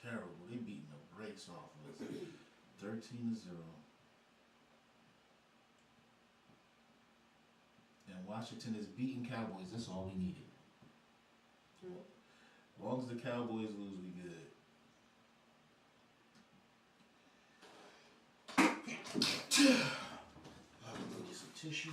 terrible. They beating the brakes off of us. 13-0. And Washington is beating Cowboys. That's all we needed. As long as the Cowboys lose, we good. I'm gonna get some tissue.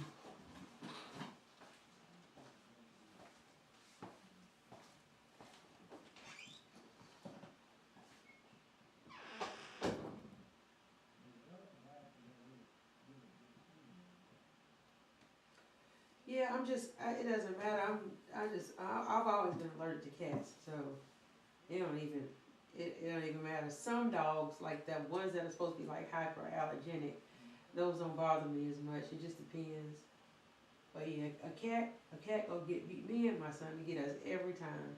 Yeah, it doesn't matter. I've always been allergic to cats, so it don't even matter. Some dogs, like the ones that are supposed to be like hyperallergenic, those don't bother me as much. It just depends. But yeah, a cat gonna beat me and my son to get us every time.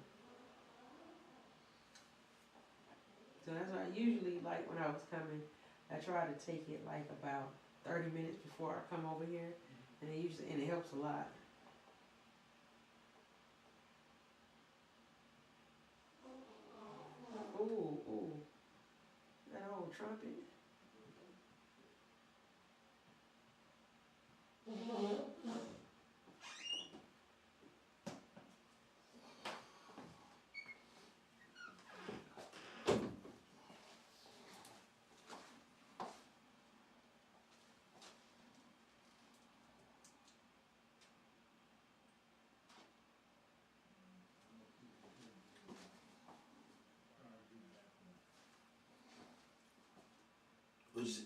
So that's why I usually, like when I was coming, I try to take it like about 30 minutes before I come over here. And it helps a lot. Ooh, that old trumpet.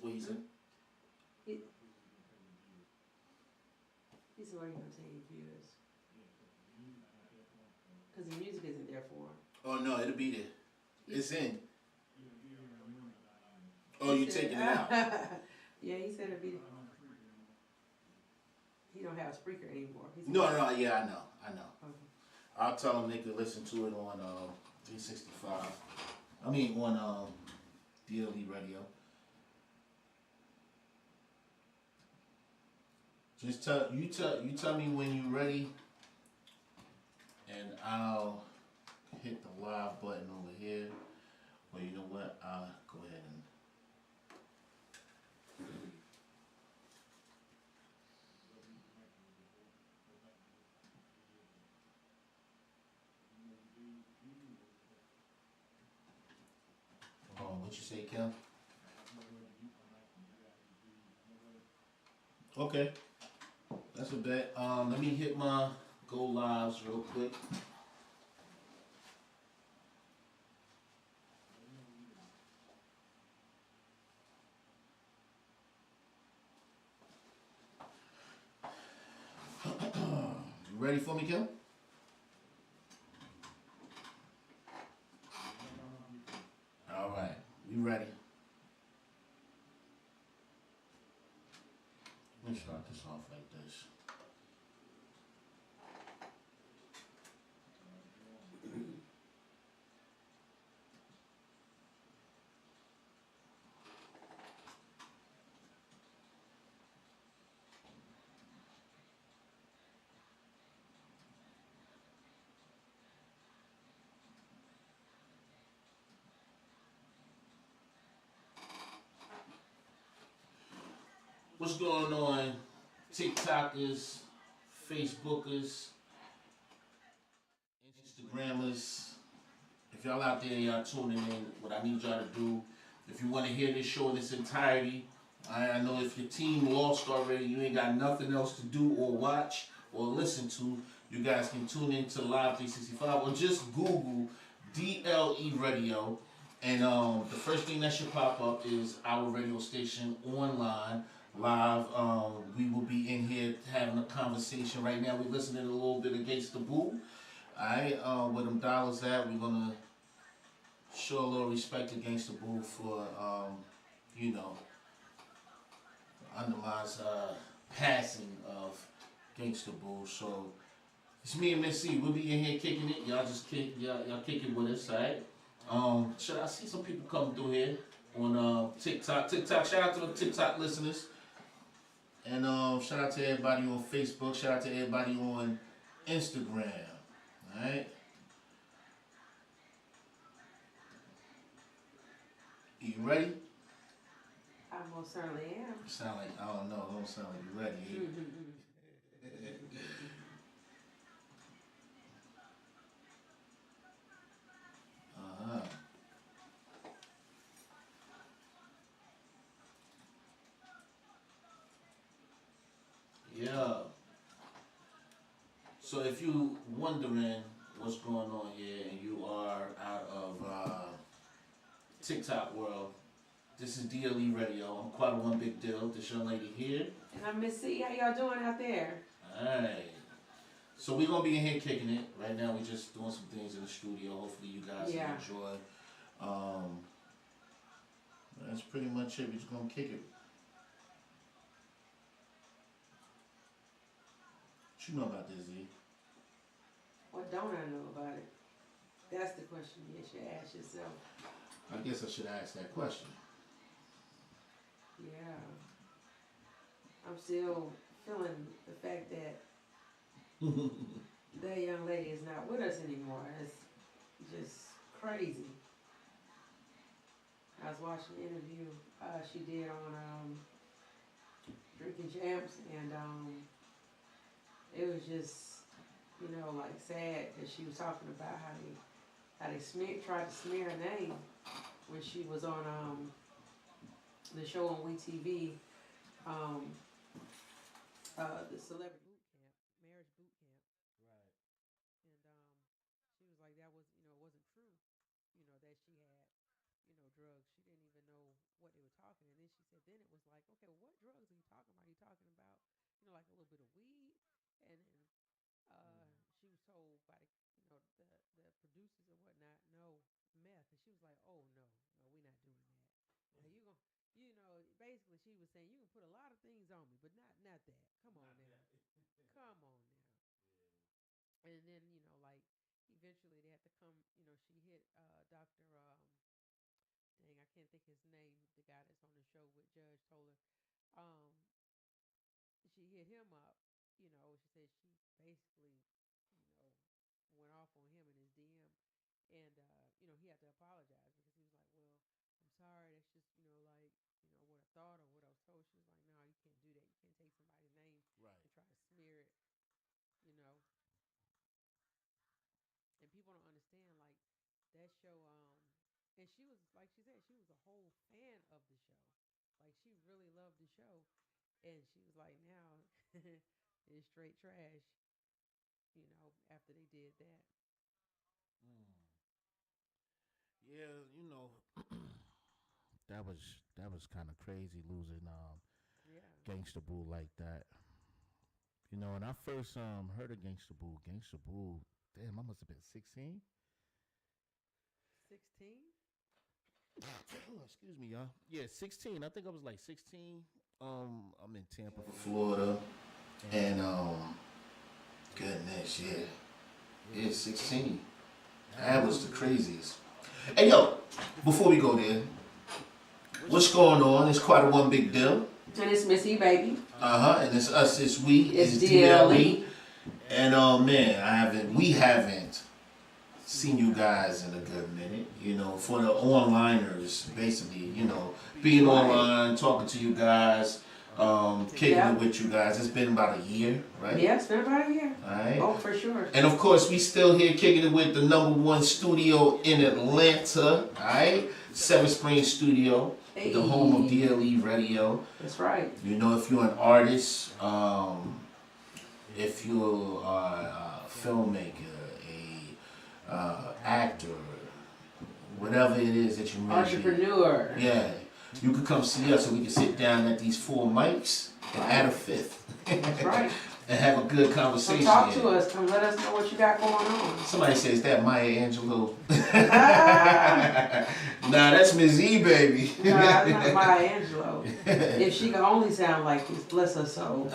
What you said? He's already gonna take viewers. Because the music isn't there for him. Oh no, it'll be there. It's in. Oh, you taking it out? Yeah, he said it'll be there. He don't have a speaker anymore. No, yeah, I know. Okay. I'll tell them they could listen to it on 365. I mean on DLE Radio. Just tell me when you're ready, and I'll hit the live button over here. Well, you know what? I'll go ahead and. What you say, Kim? Okay. That's a bet. Let me hit my go lives real quick. You ready for me, Kim? All right, we ready. Let me start this off like this. What's going on, TikTokers, Facebookers, Instagrammers? If y'all out there, y'all tuning in, what I need y'all to do, if you want to hear this show in its entirety, I know if your team lost already, you ain't got nothing else to do or watch or listen to, you guys can tune in to Live 365 or just Google DLE Radio. And the first thing that should pop up is our radio station online, live. We will be in here having a conversation right now. We're listening to a little bit Against the Boo. Alright, where them dollars at, we're gonna show a little respect Against the Boo for, you know, underlies passing of Against the Boo. So it's me and Miss C. We'll be in here kicking it. Y'all just y'all kick it with us, alright? Should I see some people coming through here on TikTok? Shout out to the TikTok listeners. And shout out to everybody on Facebook. Shout out to everybody on Instagram. Alright? You ready? I most certainly am. You sound like, I don't know, don't sound like you ready. Uh-huh. Yeah. So if you wondering what's going on here and you are out of TikTok world, this is DLE Radio. I'm quite one big deal. This young lady here. And I'm Miss C. How y'all doing out there? Alright. So we're gonna be in here kicking it. Right now we're just doing some things in the studio. Hopefully you guys Yeah. enjoy. That's pretty much it. We're just gonna kick it. What you know about this, Z? What don't I know about it? That's the question you should ask yourself. I guess I should ask that question. Yeah. I'm still feeling the fact that that young lady is not with us anymore. It's just crazy. I was watching the interview she did on Drinking Champs, and it was just, you know, like sad that she was talking about how they tried to smear her name when she was on the show on WeTV, the Celebrity Boot Camp, Marriage Boot Camp. Right. And she was like, that was, you know, it wasn't true, you know, that she had, you know, drugs. She didn't even know what they were talking. And then she said, then it was like, okay, well, what drugs are you talking about? Are you talking about, you know, like a little bit of weed? And then she was told by the, you know, the producers and whatnot, no, meth. And she was like, oh no, we're not doing that. Now you gonna, you know, basically she was saying you can put a lot of things on me, but not that. Come on now, come on now. And then, you know, like eventually they had to come. You know, she hit Dr. Dang, I can't think his name. The guy that's on the show with Judge Toller. Um, she hit him up. You know, she said she basically, you know, went off on him in his DM, and you know, he had to apologize because he was like, well, I'm sorry. That's just, you know, like, you know, what I thought or what I was told. She was like, no, you can't do that. You can't take somebody's name Right. and try to smear it. You know, and people don't understand like that show. And she was, like she said, she was a whole fan of the show. Like she really loved the show, and she was like, now it's straight trash. You know, after they did that. Mm. Yeah, you know, that was kind of crazy losing Yeah. Gangsta Boo like that. You know, when I first heard of Gangsta Boo, damn, I must have been 16. 16. Excuse me, y'all. Yeah, 16. I think I was like 16. I'm in Tampa, Florida, and goodness, yeah, 16. That was the craziest. Hey, yo, before we go there, what's going on? It's quite a one big deal. And it's Missy, baby. And it's us, it's we, It's DLE. And man, we haven't seen you guys in a good minute. You know, for the onliners, basically, you know, being online, talking to you guys, kicking it with you guys. It's been about a year, right? Yeah, it's been about a year. All right. Oh, for sure. And of course, we still here kicking it with the #1 studio in Atlanta, all right? Seven Springs Studio, the home of DLE Radio. That's right. You know, if you're an artist, if you're a filmmaker, a actor, whatever it is that you make, Entrepreneur. yeah, you could come see us, and we can sit down at these 4 mics and add a 5th. That's right. And have a good conversation. So talk to us. Come let us know what you got going on. Somebody says that Maya Angelou. Ah. Nah, that's Ms. E, baby. Nah, that's not Maya Angelou. If she could only sound like this, bless her soul.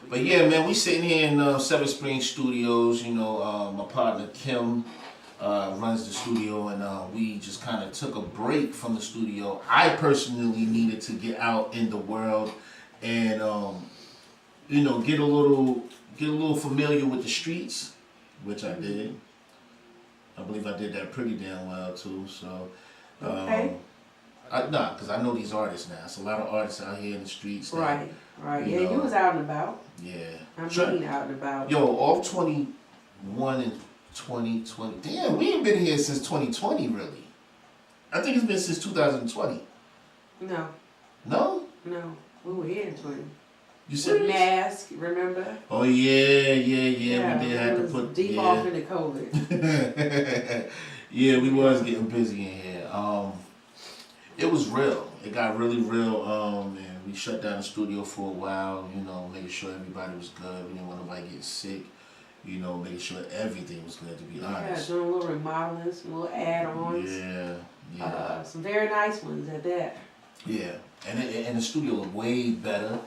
But yeah, man, we sitting here in Seven Springs Studios. You know, my partner Kim runs the studio, and we just kind of took a break from the studio. I personally needed to get out in the world and you know, get a little familiar with the streets, which I did. I believe I did that pretty damn well too. So, Okay. Nah, because I know these artists now. It's a lot of artists out here in the streets. That, Right. you Yeah, you know, was out and about. Yeah. I mean, out and about. Yo, off 21 and 2020. Damn, we ain't been here since 2020, really. I think it's been since 2020. No, No? we were here in 20. You serious? With mask, remember? Oh yeah, we did have to put deep off into COVID. Yeah, we was getting busy in here. It was real. It got really real. And we shut down the studio for a while. You know, making sure everybody was good. We didn't want nobody getting sick. You know, making sure everything was good. To be honest. Yeah, doing a little remodeling, some little add-ons. Yeah. Some very nice ones at that. Yeah, and the studio looked way better.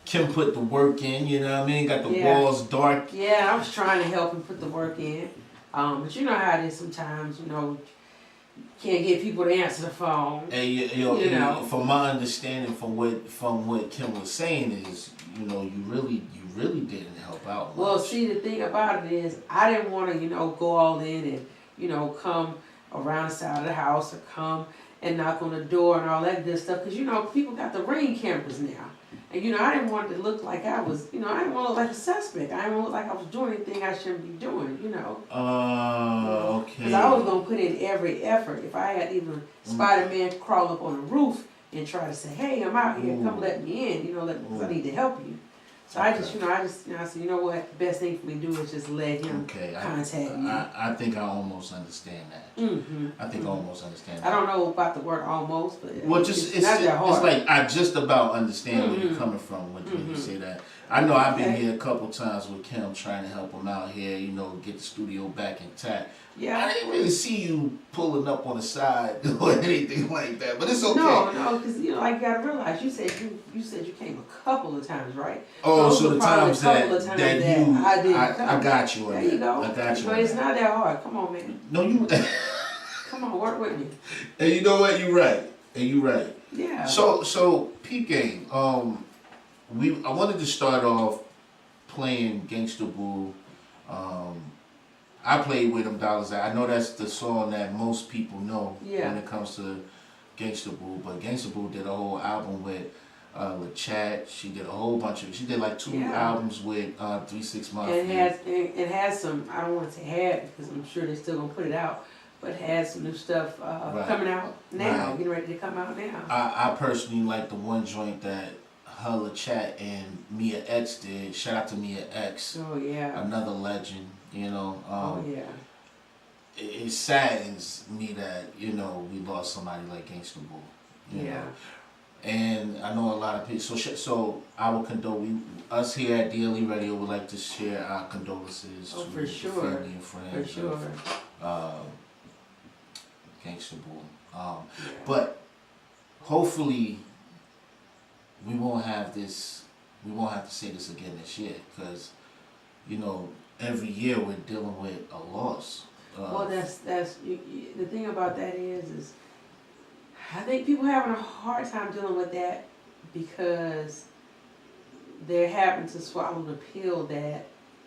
Kim put the work in, you know what I mean? Got the walls dark. Yeah, I was trying to help him put the work in. But you know how it is sometimes, you know, can't get people to answer the phone. And you know, from my understanding, from what Kim was saying is, you know, you really didn't help out much. Well, see, the thing about it is, I didn't want to, you know, go all in and, you know, come around the side of the house or come and knock on the door and all that good stuff. Because, you know, people got the Ring cameras now. And, you know, I didn't want it to look like I was, you know, I didn't want to look like a suspect. I didn't want to look like I was doing anything I shouldn't be doing, you know. Okay. Because I was going to put in every effort. If I had even Spider-Man crawl up on the roof and try to say, hey, I'm out here, come let me in, you know, because I need to help you. So I just, I said, you know what, the best thing for me to do is just let him contact me. I think I almost understand that. Mm-hmm. I think I almost understand that. I don't know about the word almost, but it's not that hard. It's like I just about understand where you're coming from when you say that. I know I've been here a couple times with Kim trying to help him out here, you know, get the studio back intact. Yeah. I didn't really see you pulling up on the side or anything like that, but it's okay. No, because you know, like you gotta realize you said you came a couple of times, right? Oh, so the times that you I did. I got you on there that. You go. I got you. But it's not that hard. Come on, man. No, you. Come on, work with me. And you know what? You're right. Yeah. So peep game. I wanted to start off playing Gangsta Boo. I played with them dollars. I know that's the song that most people know when it comes to Gangsta Boo. But Gangsta Boo did a whole album with Chad. She did a whole bunch of. She did like 2 albums with 3 6 Mafia. And it has some. I don't want to say had because I'm sure they're still gonna put it out. But it has some new stuff coming out now. Getting ready to come out now. I personally like the one joint that Hella Chat and Mia X did. Shout out to Mia X. Oh yeah. Another legend. You know. Oh yeah. It saddens me that, you know, we lost somebody like Gangsta Boo. You know? And I know a lot of people. So I will us here at DLE Radio would like to share our condolences to for sure. family and friends. For sure. Gangsta Boo. But hopefully we won't have this. We won't have to say this again this year because, you know, every year we're dealing with a loss. Well, that's the thing about that is I think people having a hard time dealing with that because they're having to swallow the pill that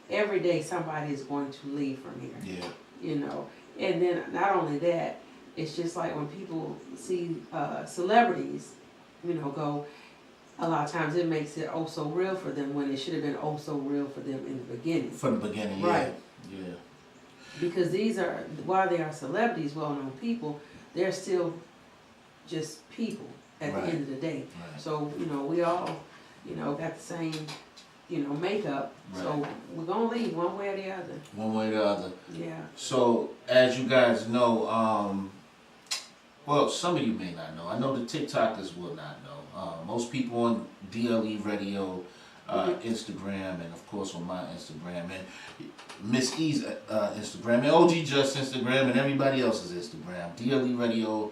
every day somebody is going to leave from here. Yeah. You know, and then not only that, it's just like when people see celebrities, you know, go. A lot of times it makes it oh so real for them when it should have been oh so real for them in the beginning. From the beginning, right? Yeah. Because these are, while they are celebrities, well-known people, they're still just people at the end of the day. Right. So, you know, we all, you know, got the same, you know, makeup. Right. So we're going to leave one way or the other. One way or the other. Yeah. So, as you guys know, well, some of you may not know. I know the TikTokers will not know. Most people on DLE Radio, Instagram, and of course on my Instagram, and Miss E's Instagram, and OG Just Instagram, and everybody else's Instagram. DLE Radio.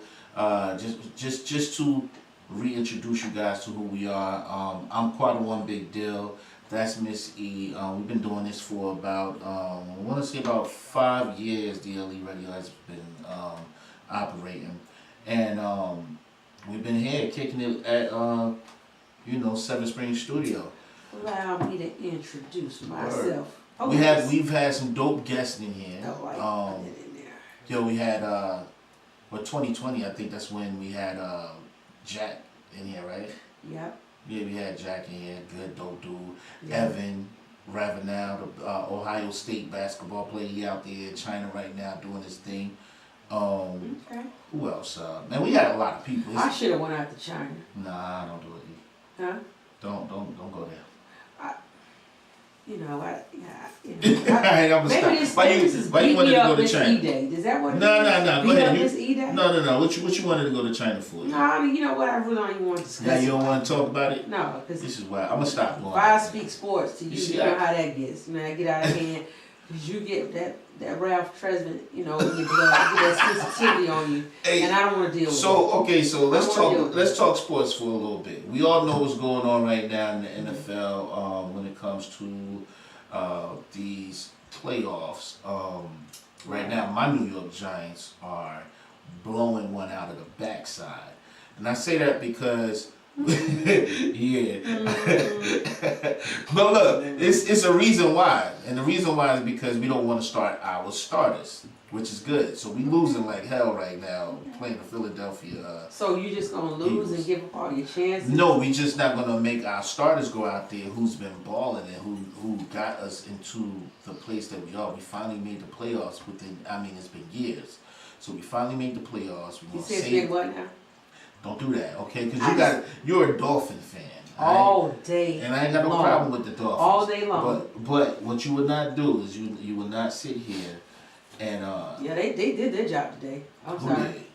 Just to reintroduce you guys to who we are. I'm Quite a One Big Deal. That's Miss E. We've been doing this for about I want to say about 5 years. DLE Radio has been operating, and we've been here kicking it at Seven Springs Studio. Allow me to introduce myself. Oh, we've had some dope guests in here. Oh, we had 2020. I think that's when we had Jack in here, right? Yep. Yeah, we had Jack in here, good dope dude. Yeah. Evan Ravenel, the Ohio State basketball player, he out there in China right now doing his thing. Okay. Who else? Man, we had a lot of people. I should have went out to China. Nah, don't do it. Huh? Don't go there. You know, I'm gonna stop. Why you wanted to go to China? E-Day. Is that what? No. Go ahead. Miss E-Day? No. What you wanted to go to China for? No, I mean, you know what? I really don't even want to discuss. Now you don't want to talk about it? No, because This is why I'm gonna stop doing if I speak sports to you, see, you know how that gets. You know, I get out of hand because you get that Ralph Tresvant, you know, in your blood, you get that sensitivity on you, and I don't want to deal with it. So let's talk sports for a little bit. We all know what's going on right now in the NFL when it comes to these playoffs. Right now, my New York Giants are blowing one out of the backside, and I say that because, yeah. But look, it's a reason why, and the reason why is because we don't want to start our starters, which is good. So we losing like hell right now playing the Philadelphia. So you just gonna lose and give up all your chances? No, we just not gonna make our starters go out there who's been balling and who got us into the place that we are. We finally made the playoffs within. I mean, it's been years. So we finally made the playoffs. You said it's been what now? Don't do that, okay? Because you're a Dolphin fan. All day. And I ain't got no problem with the Dolphins. All day long. But what you would not do is you would not sit here and yeah, they did their job today. I'm who sorry.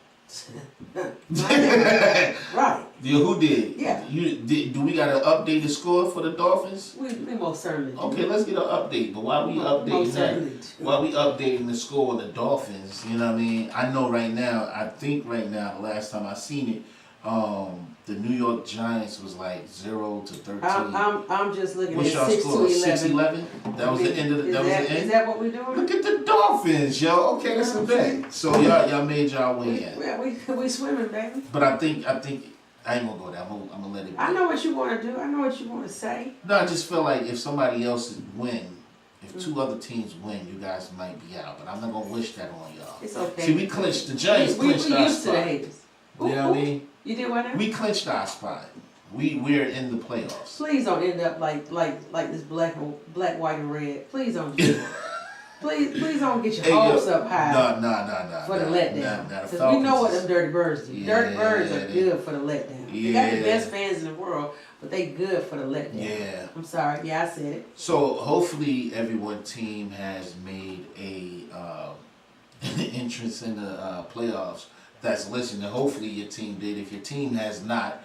did? Right. Yeah, who did? Yeah. Do we got to update the score for the Dolphins? We most certainly do. Okay, let's get an update. But while we updating that, while we updating the score on the Dolphins, you know what I mean? I know right now. I think right now, the last time I seen it, the New York Giants was like 0-13. I'm just looking What's at y'all 6-11. score? 6-11? That was the end of the. That was the end. Is that what we're doing? Look at the Dolphins, yo. Okay, that's a bet. So y'all made y'all win. Yeah, we swimming, baby. But I think I ain't gonna go there. I'm gonna let it go. I know what you want to do. I know what you want to say. No, I just feel like if somebody else win, if two other teams win, you guys might be out. But I'm not gonna wish that on y'all. It's okay. See, we clinched. The Giants clinched we our used spot. to the haters. You know what I mean? You did what now? We clinched our spot. We're in the playoffs. Please don't end up like this black, white, and red. Please don't do that. Please don't get your hopes up high. No. For the letdown. Because we know what them dirty birds do. Yeah, dirty birds are good for the letdown. Yeah. They got the best fans in the world, but they good for the letdown. Yeah. I'm sorry. Yeah, I said it. So hopefully everyone team has made a entrance in the playoffs that's listening. Hopefully your team did. If your team has not,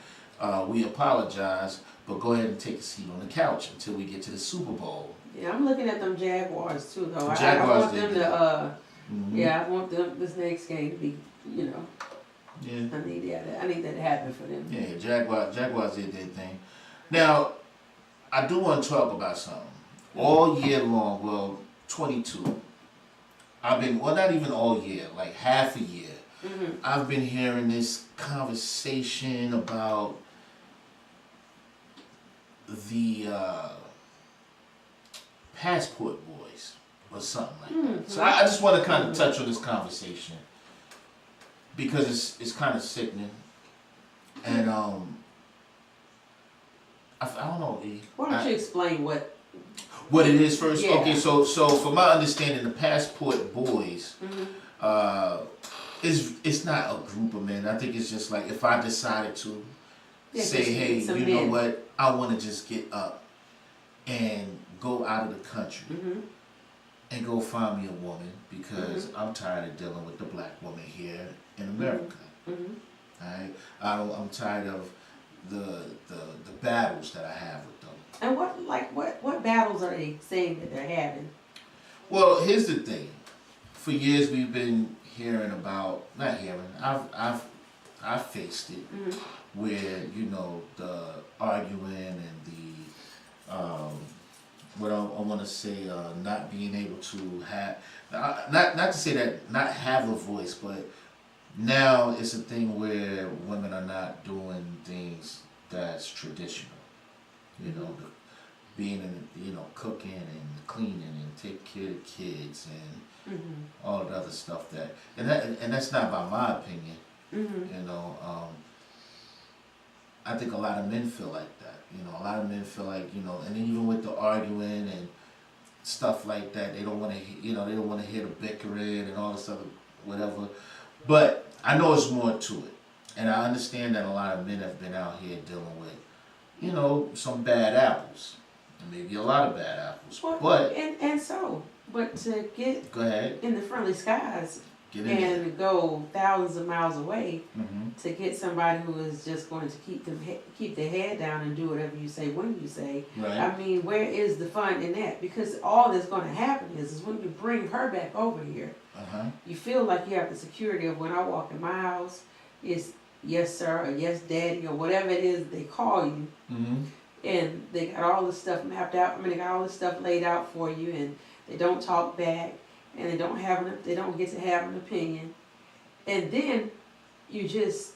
we apologize, but go ahead and take a seat on the couch until we get to the Super Bowl. Yeah, I'm looking at them Jaguars too, though. I want them to. Yeah, I want them this next game to be. You know. Yeah. I need that to happen for them. Yeah, Jaguars did their thing. Now, I do want to talk about something. All year long, well, 22. I've been, well, not even all year, like half a year. I've been hearing this conversation about the passport boys or something like that. So I just want to kind of touch on this conversation because it's kind of sickening, and I don't know. Why don't you explain what it is first? Yeah. Okay, so from my understanding, the passport boys. It's not a group of men. I think it's just like if I decided to say, hey, you know what, I want to just get up and go out of the country and go find me a woman because I'm tired of dealing with the black woman here in America. Alright, I'm tired of the battles that I have with them. And what battles are they saying that they're having? Well, here's the thing. For years we've been hearing about, not hearing, I've faced it, where, you know, the arguing and the, what I want to say, not being able to have, not to say that not have a voice, but now it's a thing where women are not doing things that's traditional, you know, being in, you know, cooking and cleaning and take care of kids and all the other stuff and that's not by my opinion, you know. I think a lot of men feel like that. A lot of men feel like, and then even with the arguing and stuff like that, they don't want to, they don't want to hear the bickering and all this other whatever. But I know it's more to it, and I understand that a lot of men have been out here dealing with, some bad apples, maybe a lot of bad apples. Well, but to get go ahead in the friendly skies get in there. and go thousands of miles away Mm-hmm. to get somebody who is just going to keep their head down and do whatever you say when you say. Right. I mean, where is the fun in that? Because all that's going to happen is when you bring her back over here, you feel like you have the security of when I walk in my house, it's yes sir or yes daddy or whatever it is they call you. Mm-hmm. And they got all this stuff mapped out. I mean, they got all this stuff laid out for you, and they don't talk back, and they don't get to have an opinion, and then you just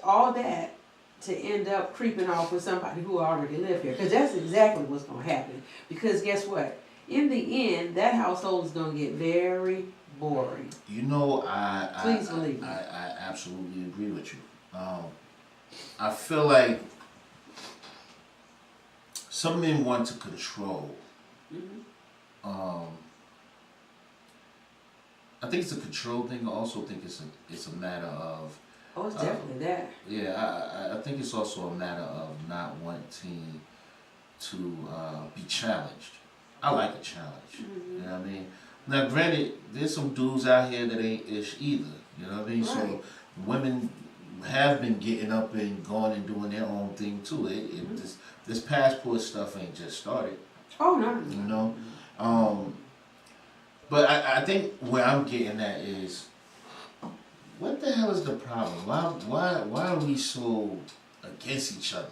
all that to end up creeping off with somebody who already live here, because that's exactly what's going to happen. Because guess what? In the end, that household is going to get very boring. Please believe me. I absolutely agree with you. I feel like some men want to control. Mm-hmm. I think it's a control thing. I also think it's a matter of. Oh, it's definitely that. Yeah, I think it's also a matter of not wanting to be challenged. I like a challenge. Mm-hmm. You know what I mean? Now, granted, there's some dudes out here that ain't ish either. You know what I mean? Right. So women have been getting up and going and doing their own thing too. Mm-hmm. This passport stuff ain't just started. Oh no. You know, but I think where I'm getting at is, what the hell is the problem? Why are we so against each other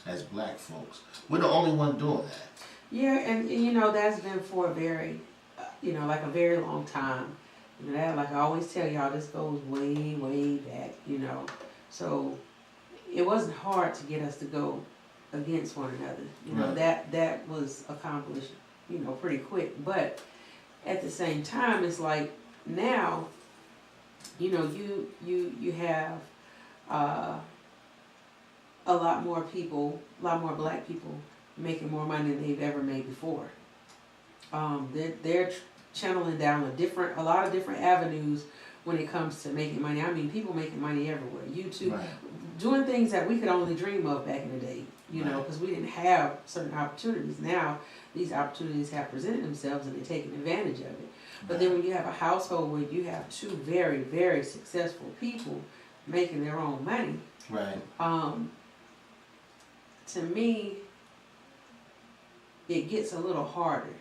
as black folks? We're the only one doing that. Yeah, and that's been for a very, like a very long time. That, like I always tell y'all, this goes way, way back. So it wasn't hard to get us to go against one another. Right. That was accomplished, pretty quick. But at the same time, it's like now, you have a lot more black people making more money than they've ever made before. They're channeling down a lot of different avenues when it comes to making money. I mean, people making money everywhere. YouTube, Right. doing things that we could only dream of back in the day, because we didn't have certain opportunities. Now, these opportunities have presented themselves and they're taking advantage of it. But then when you have a household where you have two very, very successful people making their own money, Right. To me, it gets a little harder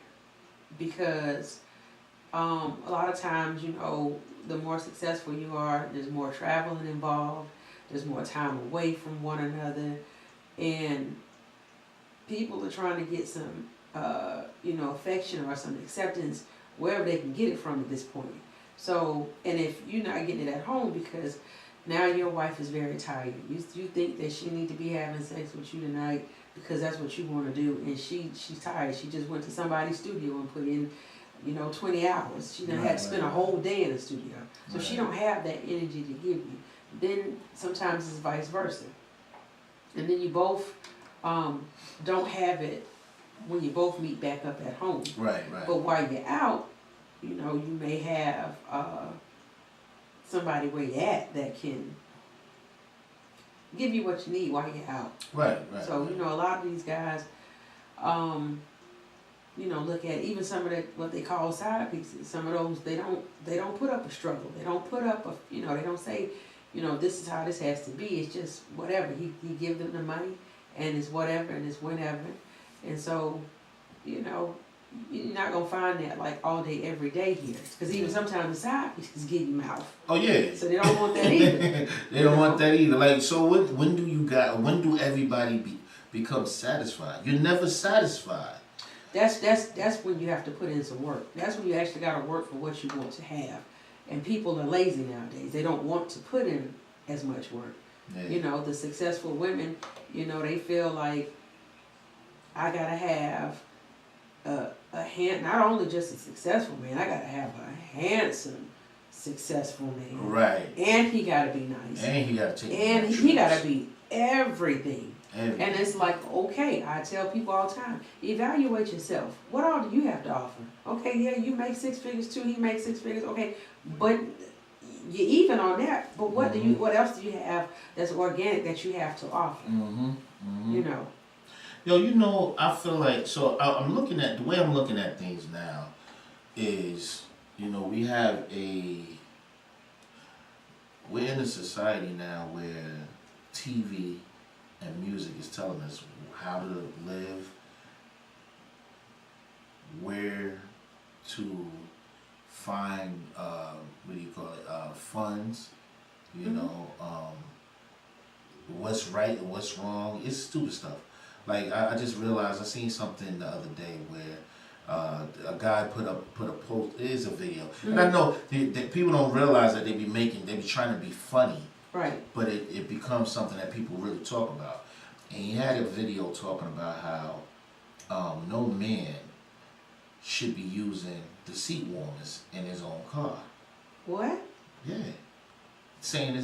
because a lot of times, the more successful you are, there's more traveling involved, there's more time away from one another, and people are trying to get some, affection or some acceptance wherever they can get it from at this point. So, and if you're not getting it at home because now your wife is very tired, you think that she need to be having sex with you tonight because that's what you want to do, and she's tired. She just went to somebody's studio and put in, 20 hours. She done had to spend a whole day in the studio. So she don't have that energy to give you. Then sometimes it's vice versa. And then you both don't have it when you both meet back up at home. Right. But while you're out, you may have somebody where you're at that can give you what you need while you're out. Right. So, a lot of these guys, look at even some of what they call side pieces. Some of those, they don't put up a struggle. They don't put up they don't say, this is how this has to be. It's just whatever. He give them the money and it's whatever and it's whenever. And so, you're not going to find that like all day, every day here. Because even sometimes the side pieces give you mouth. Oh, yeah. So they don't want that either. They don't want that either. Like, so when do everybody become satisfied? You're never satisfied. That's when you have to put in some work. That's when you actually got to work for what you want to have. And people are lazy nowadays. They don't want to put in as much work. Yeah. The successful women, they feel like I got to have not only just a successful man, I got to have a handsome, successful man. Right. And he got to be nice. And he got to take And he got to be everything. And it's like, okay, I tell people all the time, evaluate yourself. What all do you have to offer? Okay, yeah, you make 6 figures too, he makes 6 figures, okay, but you're even on that, but what else do you have that's organic that you have to offer? You know. Yo, I feel like, so I'm looking at, the way I'm looking at things now is, we're in a society now where TV and music is telling us how to live, where to find, funds, what's right and what's wrong. It's stupid stuff. Like, I just realized, I seen something the other day where a guy put a post, it is a video. And I know that people don't realize that they be trying to be funny. Right. But it becomes something that people really talk about. And he had a video talking about how no man should be using the seat warmers in his own car. What? Yeah. Saying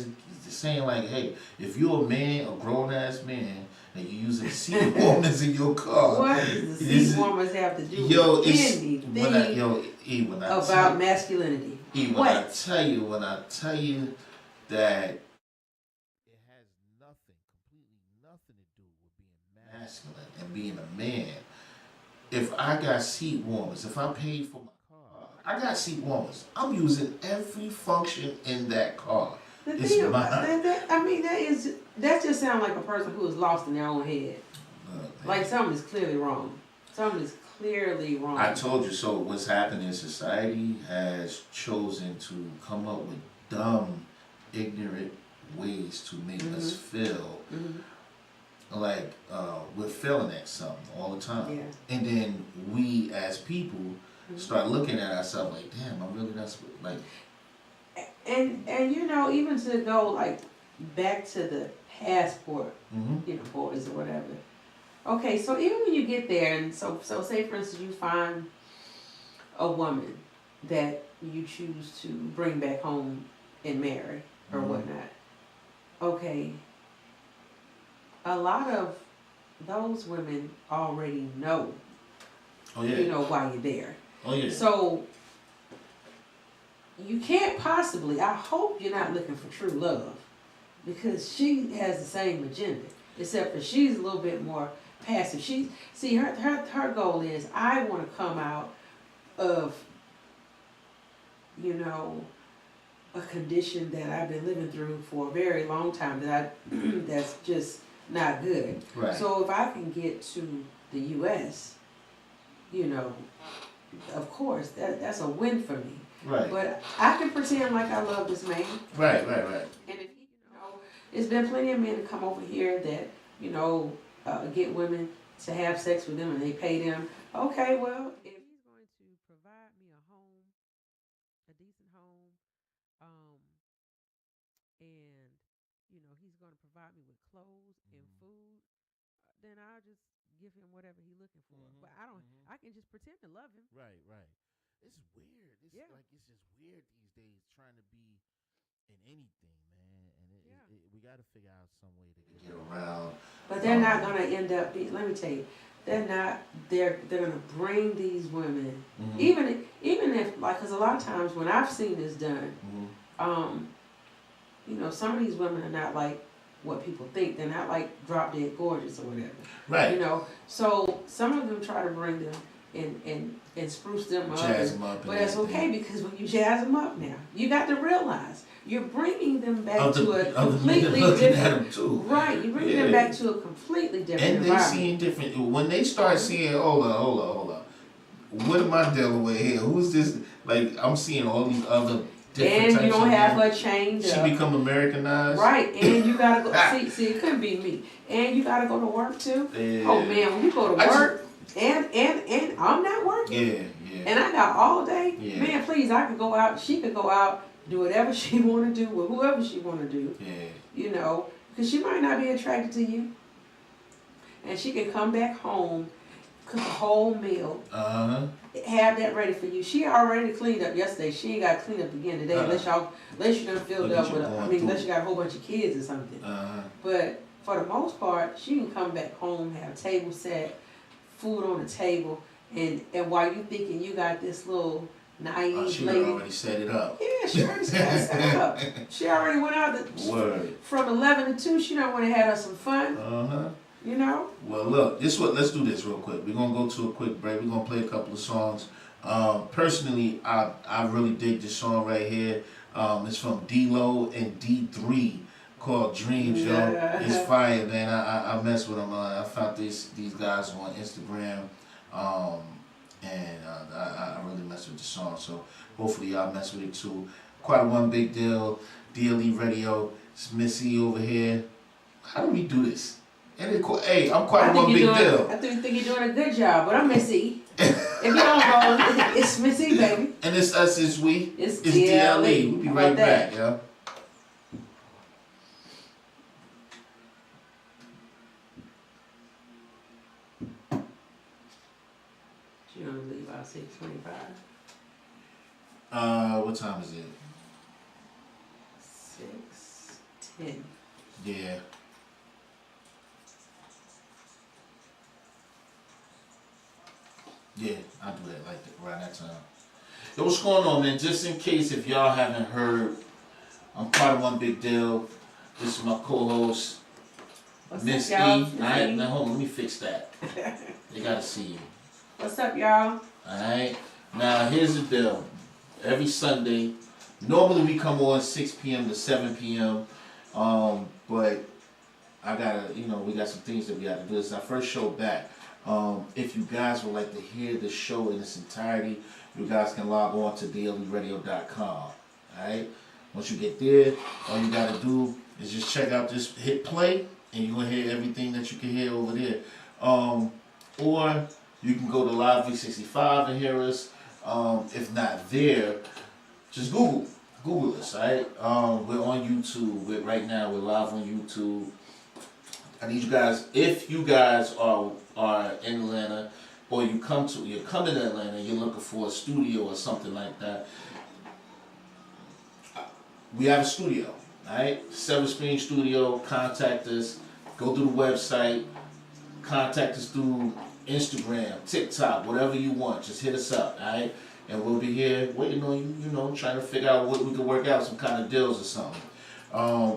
like, hey, if you're a man, a grown ass man, and you're using seat warmers in your car. What does the seat warmers have to do with anything about masculinity? When I tell you that nothing to do with being masculine and being a man. If I got seat warmers, if I paid for my car, I got seat warmers. I'm using every function in that car. It's mine. That just sounds like a person who is lost in their own head. Like something is clearly wrong. Something is clearly wrong. I told you so. What's happening in society has chosen to come up with dumb, ignorant ways to make us feel like we're failing at something all the time. Yeah. And then we as people start looking at ourselves like, damn, I'm really not like. And even to go like back to the passport, boys or whatever. Okay, so even when you get there, and so say for instance you find a woman that you choose to bring back home and marry or whatnot. Okay, a lot of those women already know, why you're there. Oh yeah. So you can't possibly, I hope you're not looking for true love, because she has the same agenda, except for she's a little bit more passive. Her goal is, I want to come out of, a condition that I've been living through for a very long time that's just not good. Right. So if I can get to the U.S., of course, that's a win for me. Right. But I can pretend like I love this man. Right. And if it's been plenty of men to come over here that, get women to have sex with them and they pay them. Okay, well, if he's going to provide me a home, a decent home, and he's going to provide me with clothes and food, then I'll just give him whatever he's looking for. But I can just pretend to love him. Right. It's weird. It's just weird these days trying to be in anything, man. And we got to figure out some way to get around. But they're not going to end up let me tell you, they're going to bring these women, even if, like, because a lot of times when I've seen this done, some of these women are not like what people think. They're not like drop dead gorgeous or whatever. Right. So some of them try to bring them and spruce them up. Jazz them up. But that's okay, because when you jazz them up now, you got to realize you're bringing them back to a completely different. Right, you're bringing them back to a completely different environment. And they seeing different. When they start seeing, hold on. What am I dealing with here? Who's this? Like, I'm seeing all these other different types. And you don't have her chained up. She become Americanized. Right, and you gotta go. see, it couldn't be me. And you gotta go to work too. Yeah. Oh man, when you go to work, and I'm not working. Yeah. And I got all day. Yeah. Man, please, I could go out. She could go out, do whatever she want to do with whoever she want to do. Yeah. Because she might not be attracted to you. And she can come back home, cook a whole meal, have that ready for you. She already cleaned up yesterday. She ain't got to clean up again today, unless you done filled up with unless you got a whole bunch of kids or something. But for the most part, she can come back home, have a table set, food on the table, and while you thinking you got this little naive she lady. already set it up. Yeah, she already set it up. She already went out from 11 to 2. She done went and had us some fun. You know. Well, look, let's do this real quick. We're gonna go to a quick break. We're gonna play a couple of songs. Personally, I really dig this song right here. It's from D-Lo and D3 called Dreams, yo. It's fire, man. I mess with them. I found these guys on Instagram, and I really mess with the song. So hopefully y'all mess with it too. Quite one big deal. DLE Radio. It's Missy over here. How do we do this? Hey, I'm quite one big deal. I think you're doing a good job, but I'm Missy. If you don't know, it's Missy, baby. And it's us, it's we. It's DLE. We'll be right back, yo. She gonna leave about 6:25. What time is it? 6:10. Yeah. Yeah, I'll do that like that around that time. Yo, what's going on, man? Just in case if y'all haven't heard, I'm part of One Big Deal. This is my co-host, Miss E. Alright, now hold on, let me fix that. They gotta see you. What's up, y'all? Alright, now here's the deal. Every Sunday, normally we come on 6 p.m. to 7 p.m. But I gotta, we got some things that we gotta do. This is our first show back. If you guys would like to hear the show in its entirety, you guys can log on to DLERadio.com. Alright? Once you get there, all you gotta do is just check out this, hit play, and you're gonna hear everything that you can hear over there. Or you can go to Live V65 and hear us. If not there, just Google us, alright? We're on YouTube. Right now we're live on YouTube. I need you guys, if you guys are in Atlanta, or you're coming to Atlanta and you're looking for a studio or something like that, we have a studio, alright? 7 Screen Studio. Contact us. Go to the website. Contact us through Instagram, TikTok, whatever you want. Just hit us up, alright? And we'll be here waiting on you, trying to figure out what we can work out, some kind of deals or something.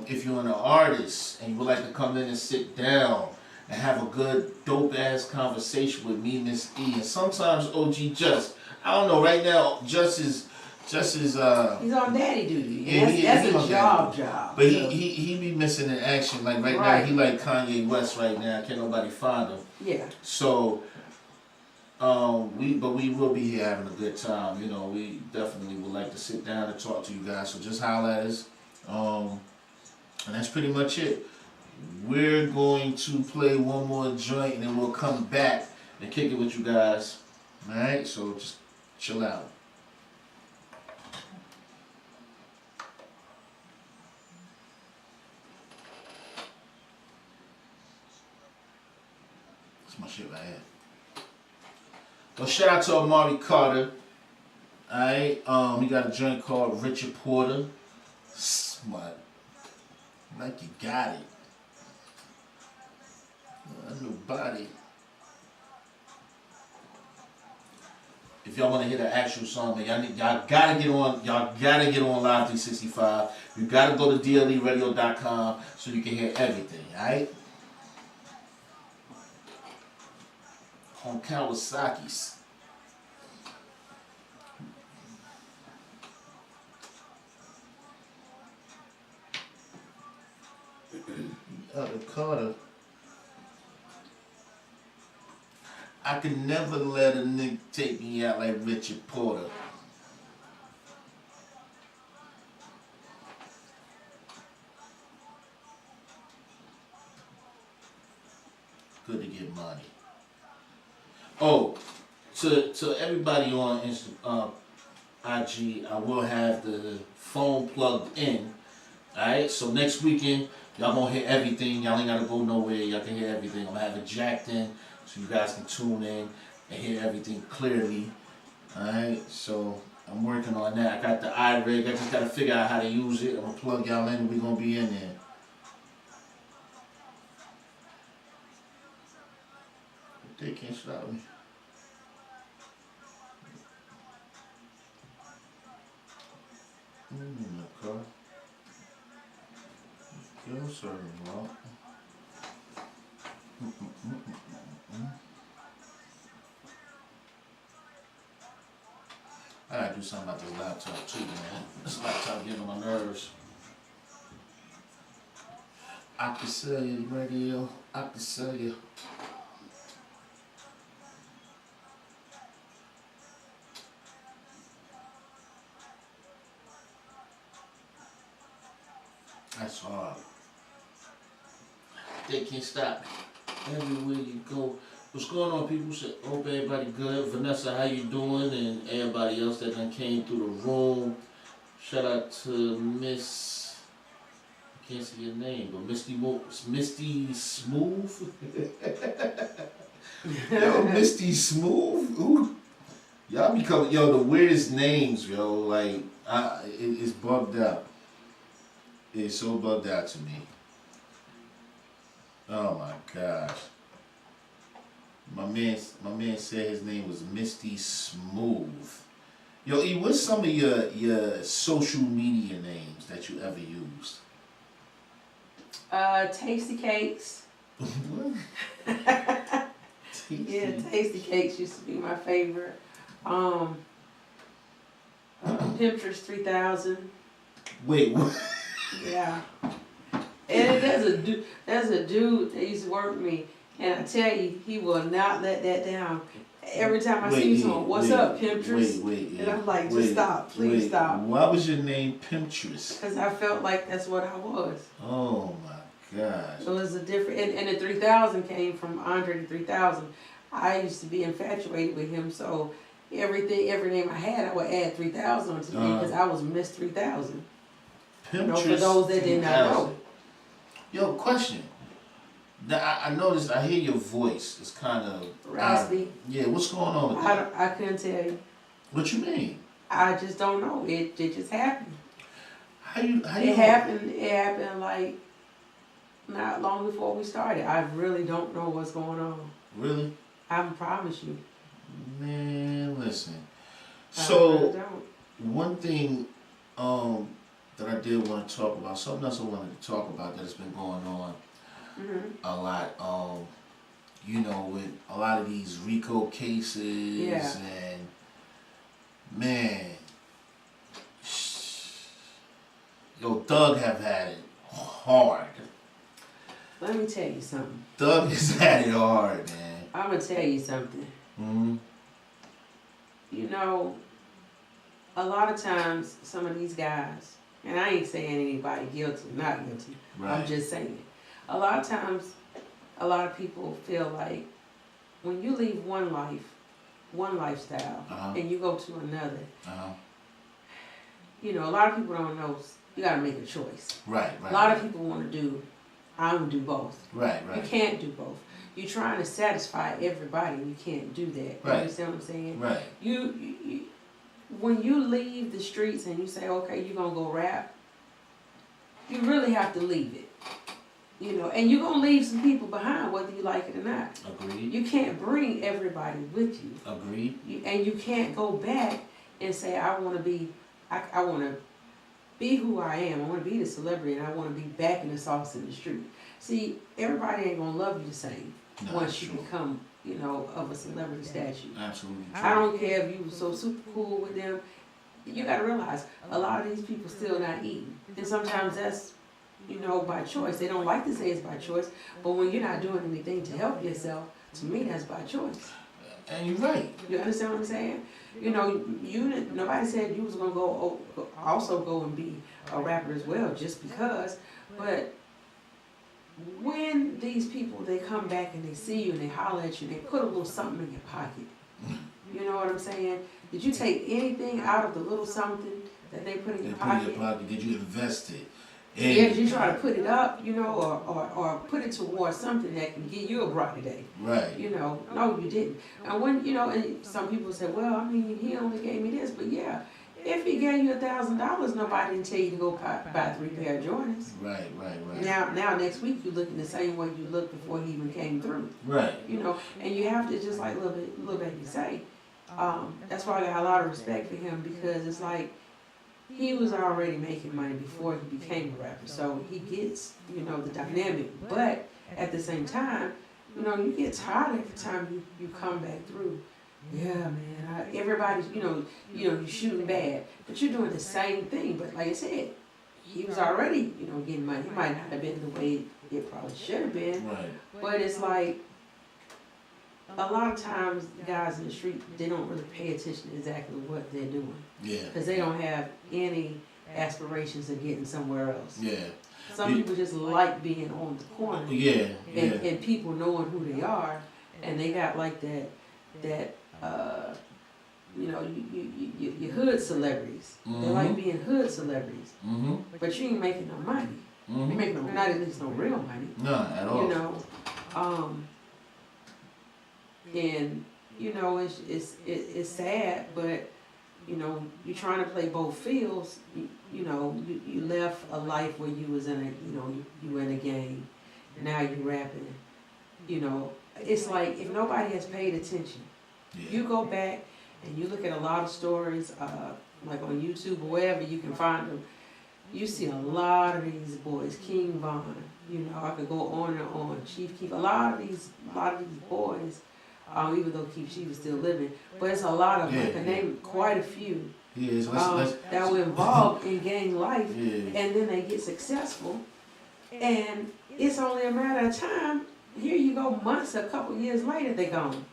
If you're an artist and you would like to come in and sit down and have a good, dope-ass conversation with me, Miss E, and sometimes OG Just. I don't know, right now, Just is he's on daddy duty. Yeah, that's a job. But he be missing in action. Like right now, he like Kanye West right now. Can't nobody find him. Yeah. So, we will be here having a good time. We definitely would like to sit down and talk to you guys. So just holler at us. And that's pretty much it. We're going to play one more joint and then we'll come back and kick it with you guys. Alright, so just chill out. That's my shit right here. Well, shout out to Amari Carter. Alright, he got a joint called Richard Porter. Smart. Like you got it. A new body. If y'all want to hear the actual song, man, y'all gotta get on. Y'all gotta get on Live 365. You gotta go to DLERadio.com so you can hear everything. All right. On Kawasaki's. Carter. I could never let a nigga take me out like Richard Porter. Good to get money. Oh, to everybody on IG, I will have the phone plugged in. Alright, so next weekend, y'all gonna hear everything. Y'all ain't gotta go nowhere. Y'all can hear everything. I'm gonna have it jacked in so you guys can tune in and hear everything clearly. Alright, so I'm working on that. I got the iRig. I just gotta figure out how to use it. I'm gonna plug y'all in. We're gonna be in there. They can't stop me. In the car. Kill serving, well. I gotta do something about this laptop too, man. This laptop getting on my nerves. I can sell you the radio. I can sell you. That's hard. They can't stop me. Everywhere you go. What's going on, people? Hope everybody good. Vanessa, how you doing? And everybody else that done came through the room. Shout out to Miss, I can't see your name, but Misty Smooth. Yo, Misty Smooth. Ooh. Y'all be calling, yo, the weirdest names, yo. Like, it's bugged out. It's so bugged out to me. Oh my gosh. My man said his name was Misty Smooth. Yo, E, what's some of your social media names that you ever used? Tasty Cakes. What? Yeah, Tasty Cakes used to be my favorite. Pinterest 3000. Wait, what? Yeah. And there's a dude that used to work with me, and I tell you, he will not let that down. Every time I see someone, what's up, Pinterest? And I'm like, just stop, please stop. Why was your name Pinterest? Because I felt like that's what I was. Oh my gosh. So it was a different, and the 3000 came from Andre the 3000. I used to be infatuated with him, so every name I had, I would add 3000 onto me because I was Miss 3000. Pinterest. You know, for those that did not know. Yo, question. Now, I noticed, I hear your voice. It's kind of raspy. Yeah, what's going on with that? I couldn't tell you. What you mean? I just don't know. It just happened. How you It happened like not long before we started. I really don't know what's going on. Really? I promise you. Man, listen. I So, really don't. one thing that I did want to talk about, something else I wanted to talk about that has been going on a lot, you know, with a lot of these RICO cases and man, yo, Doug have had it hard. Let me tell you something. Doug has had it hard, man. I'm gonna tell you something. You know, a lot of times some of these guys, and I ain't saying anybody guilty, not guilty. Right. I'm just saying. A lot of times, a lot of people feel like when you leave one life, one lifestyle, and you go to another, you know, a lot of people don't know, you gotta make a choice. Right. A lot of people wanna do, I'm gonna do both. Right. You can't do both. You're trying to satisfy everybody, and you can't do that. You understand what I'm saying? Right. You when you leave the streets and you say, okay, you're gonna go rap, you really have to leave it. You know, and you're gonna leave some people behind, whether you like it or not. Agreed. You can't bring everybody with you. Agreed. And you can't go back and say, I wanna be who I am. I wanna be the celebrity, and I wanna be back in the sauce in the street. See, everybody ain't gonna love you the same once you become, you know, of a celebrity statue. Absolutely. I don't care if you were so super cool with them. You gotta realize, a lot of these people still not eating. And sometimes that's, you know, by choice. They don't like to say it's by choice, but when you're not doing anything to help yourself, to me, that's by choice. And you're right. You understand what I'm saying? You know, nobody said you was gonna also go and be a rapper as well, just because. But when these people, they come back and they see you and they holler at you, they put a little something in your pocket. You know what I'm saying? Did you take anything out of the little something that they put in your pocket? Did you invest it? Yeah, did you try to put it up, you know, or put it towards something that can give you a brighter day? Right. You know, no, you didn't. And when, you know, and some people say, well, I mean, he only gave me this, but yeah, If he gave you $1,000, nobody didn't tell you to go buy 3 pair of Jordans. Right. Now next week you looking the same way you looked before he even came through. Right. You know, and you have to just like little baby say. That's why I got a lot of respect for him, because it's like he was already making money before he became a rapper, so he gets, you know, the dynamic. But at the same time, you know, you get tired every time you come back through. Yeah, man. Everybody's, you know, you're shooting bad, but you're doing the same thing. But like I said, he was already, you know, getting money. It might not have been the way it probably should have been, Right. but it's like a lot of times guys in the street, they don't really pay attention to exactly what they're doing, Yeah. because they don't have any aspirations of getting somewhere else. Yeah. Some people just like being on the corner, Yeah. and people knowing who they are, and they got like that you know, you hood celebrities. They like being hood celebrities, but you ain't making no money. You make no, not at least no real money. None at all. You know, and you know, it's sad, but you know, you're trying to play both fields. You know, you left a life where you was in a, you know, you were in a game. Now you rapping. You know, it's like if nobody has paid attention, you go back and you look at a lot of stories, like on YouTube or wherever you can find them. You see a lot of these boys, King Von. You know, I could go on and on. Chief Keef. A lot of these boys. Even though Keith Chief is still living, but it's a lot of them. I can name quite a few that were involved in gang life, and then they get successful, and it's only a matter of time. Here you go, months, a couple years later, they're gone,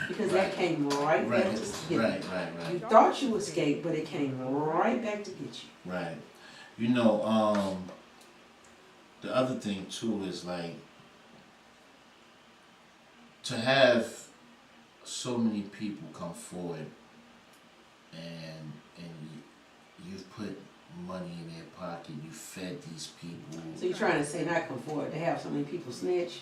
because that came right back to get you. Right. You thought you escaped, but it came right back to get you. Right. You know, the other thing too is like to have so many people come forward and you've put money in their pocket, you fed these people. So you're trying to say not come forward, to have so many people snitch?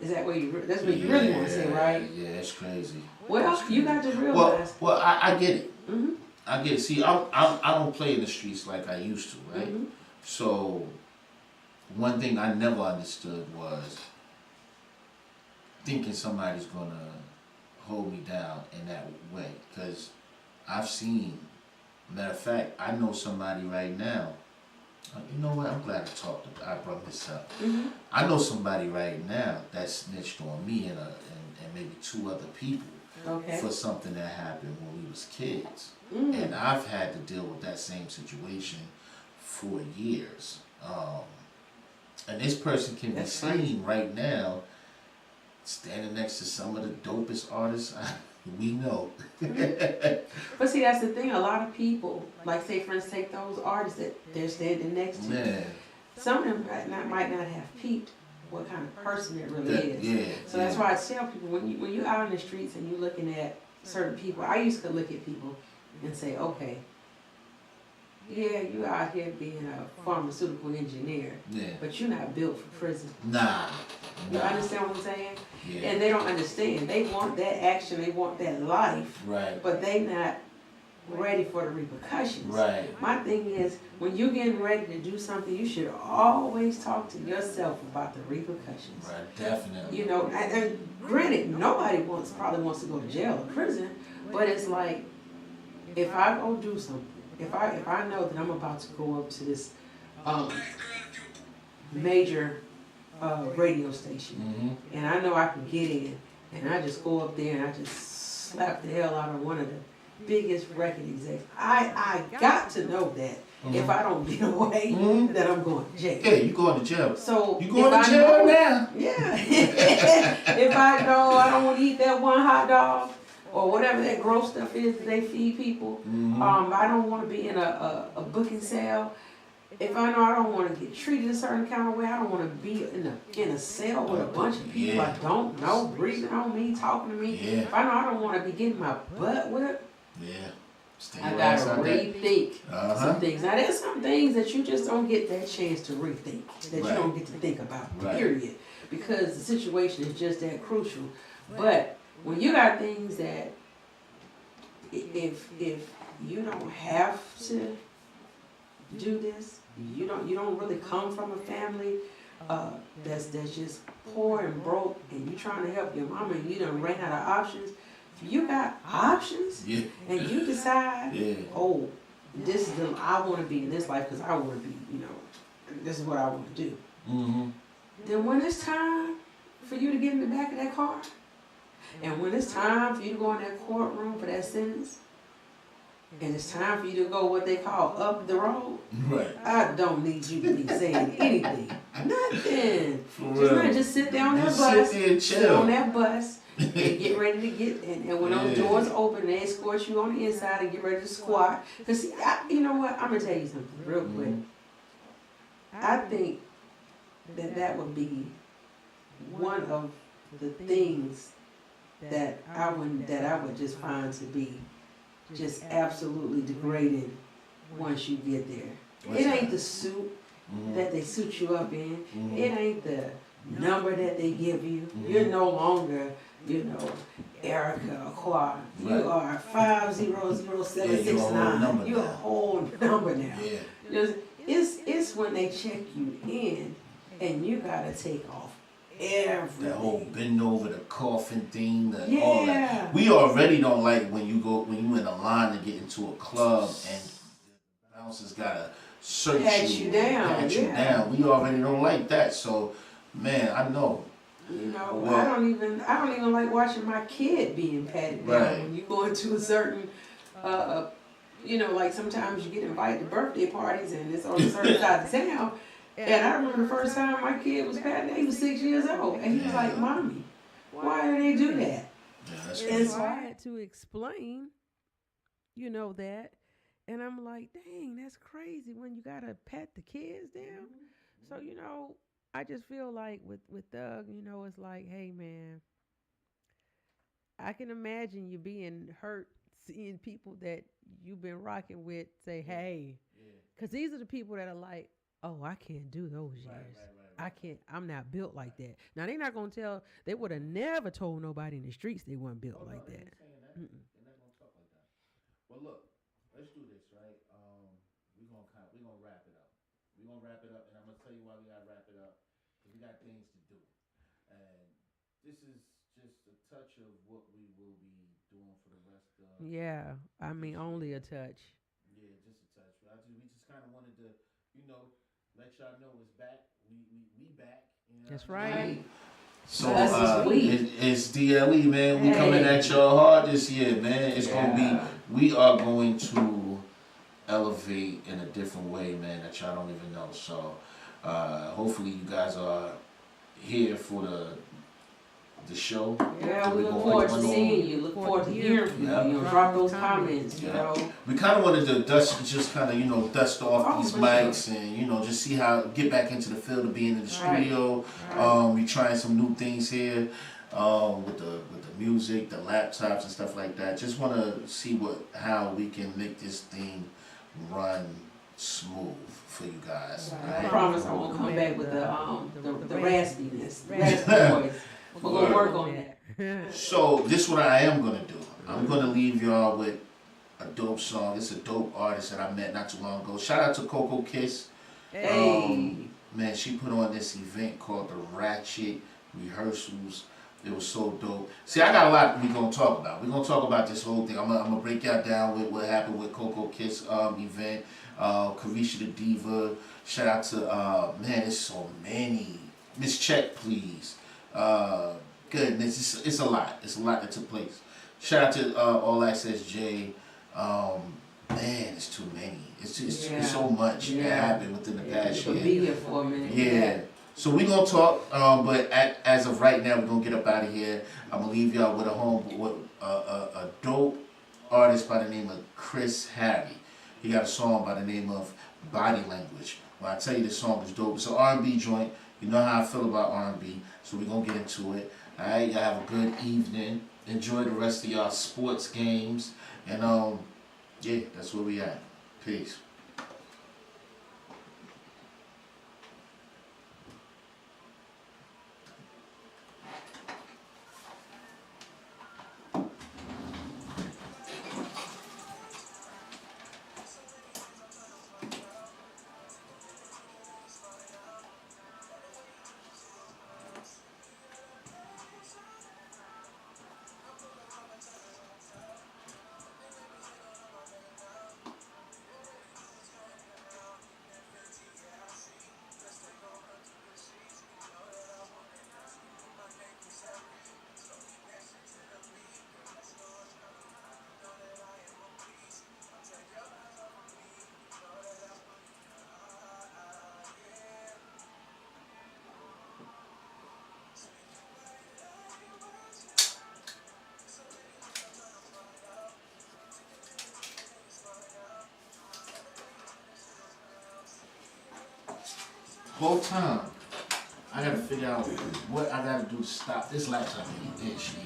Is that what that's what you really want to say, right? Yeah, it's crazy. Well, it's crazy. You got to realize. Well, I get it. Mm-hmm. I get it. See, I don't play in the streets like I used to, right? Mm-hmm. So one thing I never understood was thinking somebody's gonna hold me down in that way, because I've seen, matter of fact, I know somebody right now, you know what, I'm glad I brought this up. Mm-hmm. I know somebody right now that snitched on me and maybe 2 other people for something that happened when we was kids. Mm-hmm. And I've had to deal with that same situation for years. And this person can be seen right now standing next to some of the dopest artists we know. But see, that's the thing. A lot of people, like say for instance, take those artists that they're standing next to. Yeah. Some of them might not have peeped what kind of person it really is. Yeah. So that's why I tell people, when you're out in the streets and you're looking at certain people, I used to look at people and say, okay, yeah, you out here being a pharmaceutical engineer, but you're not built for prison. Nah. You understand what I'm saying? Yeah. And they don't understand. They want that action, they want that life, Right. but they not ready for the repercussions. Right. My thing is, when you're getting ready to do something, you should always talk to yourself about the repercussions. Right, definitely. You know, and granted, nobody probably wants to go to jail or prison, but it's like, if I go do something, if I know that I'm about to go up to this major radio station, and I know I can get in, and I just go up there and I just slap the hell out of one of the biggest record execs. I got to know that if I don't get away, that I'm going to jail. Yeah, you going to jail. So you going to jail now? Yeah. If I know I don't want to eat that one hot dog or whatever that gross stuff is that they feed people, I don't want to be in a booking cell. If I know I don't want to get treated a certain kind of way, I don't want to be in a cell with a bunch of people I don't know, breathing on me, talking to me. If I know I don't want to be getting my butt whipped, I gotta rethink some things. Now there's some things that you just don't get that chance to rethink, that you don't get to think about, period. Because the situation is just that crucial. But when you got things that if you don't have to do this. You don't really come from a family that's just poor and broke, and you trying to help your mama, and you done ran out of options. If you got options, Yeah. and you decide, Yeah. oh, this is I want to be in this life because I want to be, this is what I want to do. Mm-hmm. Then when it's time for you to get in the back of that car, and when it's time for you to go in that courtroom for that sentence, and it's time for you to go what they call up the road, Right. I don't need you to be saying anything. Nothing. For Just sit down on that Just bus. sit there and Sit chill. on that bus and get ready to get and when those Yeah. doors open, they escort you on the inside and get ready to squat. Because you know what? I'm gonna tell you something real quick. I think that would be one of the things that I would just find to be just absolutely degrading once you get there. What's It that? ain't the suit that they suit you up in. Mhm. It ain't the number that they give you. Mhm. You're no longer, Erica or Qua. Right. You are 5000769. You're a whole number now. Yeah. It's when they check you in and you gotta take off everything. That whole bend over the coffin thing, all Yeah. that. We already don't like when you in a line to get into a club and the bouncers gotta search Pat you down, pat you yeah. down. We already don't like that. So, man, I know. Well, I don't even like watching my kid being patted down. Right. When you go into a certain like sometimes you get invited to birthday parties and it's on a certain side of town. And I remember the first time my kid was patted down, he was 6 years old. And he was like, Mommy, why do they do that? Yeah, that's And crazy. so I had to explain, that. And I'm like, dang, that's crazy when you gotta pat the kids down. So, I just feel like with Doug, it's like, hey man, I can imagine you being hurt seeing people that you've been rocking with say, hey, because these are the people that are like, oh, I can't do those years. I can't, I'm not built like that. Now, they're not going to they would have never told nobody in the streets they weren't built like that. They're not gonna talk like that. Well, look, let's do this, right? We're gonna wrap it up. We're gonna wrap it up, and I'm gonna tell you why we gotta wrap it up. Because we got things to do, and this is just a touch of what we will be doing for the rest of. Yeah, I mean, only a touch. Yeah, just a touch. We just kind of wanted to, let y'all know it's back. We back. That's right. So That's it's DLE, man. We coming at y'all hard this year, man. It's gonna be. We are going to elevate in a different way, man. That y'all don't even know. So hopefully you guys are here for the show. Yeah, we look forward to seeing you. Look forward to hearing from you. Drop those comments. We kind of wanted to dust off these mics and just see get back into the field of being in the studio. We trying some new things here with the music, the laptops and stuff like that. Just want to see how we can make this thing run smooth for you guys. I promise I won't come back with the raspiness, raspy voice. We're gonna work on that. So this is what I am gonna do. I'm gonna leave y'all with a dope song. It's a dope artist that I met not too long ago. Shout out to Coco Kiss. Hey. Man, she put on this event called the Ratchet Rehearsals. It was so dope. See, I got a lot we're gonna talk about. We're gonna talk about this whole thing. I'm gonna break y'all down with what happened with Coco Kiss event. Carisha the Diva. Shout out to there's so many. Miss Check, please. Goodness, it's a lot. It's a lot that took place. Shout out to All Access J. Man, it's too many. It's so much that happened within the past year. Be here for a minute. Yeah. So we're gonna talk, but as of right now, we're gonna get up out of here. I'm gonna leave y'all with a dope artist by the name of Chris Harry. He got a song by the name of Body Language. When I tell you this song is dope, it's an R&B joint. You know how I feel about R&B, so we're gonna get into it. All right, y'all have a good evening. Enjoy the rest of y'all sports games, and that's where we at. Peace. whole time, I gotta figure out what I gotta do to stop this laptop being dead shit.